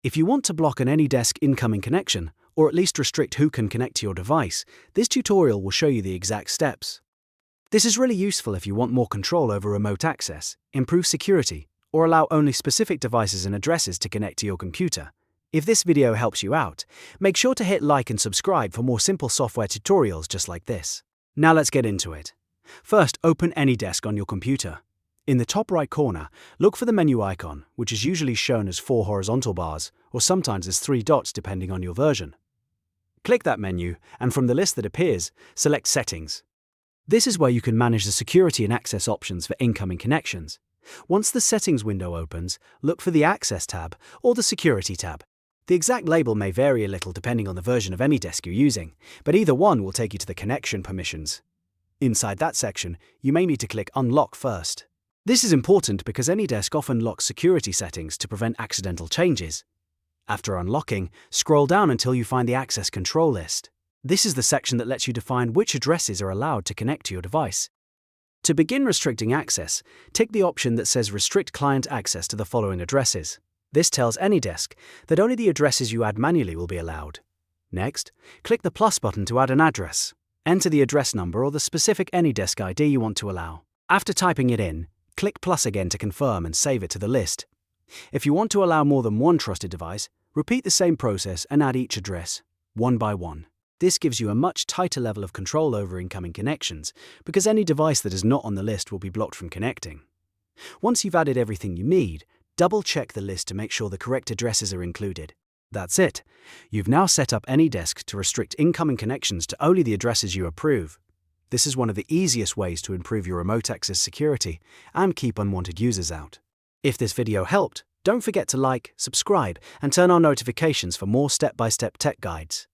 If you want to block an AnyDesk incoming connection, or at least restrict who can connect to your device, this tutorial will show you the exact steps. This is really useful if you want more control over remote access, improve security, or allow only specific devices and addresses to connect to your computer. If this video helps you out, make sure to hit like and subscribe for more simple software tutorials just like this. Now let's get into it. First, open AnyDesk on your computer. In the top right corner, look for the menu icon, which is usually shown as 4 horizontal bars, or sometimes as 3 dots depending on your version. Click that menu, and from the list that appears, select Settings. This is where you can manage the security and access options for incoming connections. Once the Settings window opens, look for the Access tab or the Security tab. The exact label may vary a little depending on the version of AnyDesk you're using, but either one will take you to the connection permissions. Inside that section, you may need to click Unlock first. This is important because AnyDesk often locks security settings to prevent accidental changes. After unlocking, scroll down until you find the Access Control list. This is the section that lets you define which addresses are allowed to connect to your device. To begin restricting access, tick the option that says Restrict Client Access to the following addresses. This tells AnyDesk that only the addresses you add manually will be allowed. Next, click the plus button to add an address. Enter the address number or the specific AnyDesk ID you want to allow. After typing it in, click plus again to confirm and save it to the list. If you want to allow more than one trusted device, repeat the same process and add each address, one by one. This gives you a much tighter level of control over incoming connections, because any device that is not on the list will be blocked from connecting. Once you've added everything you need, double-check the list to make sure the correct addresses are included. That's it. You've now set up AnyDesk to restrict incoming connections to only the addresses you approve. This is one of the easiest ways to improve your remote access security and keep unwanted users out. If this video helped, don't forget to like, subscribe, and turn on notifications for more step-by-step tech guides.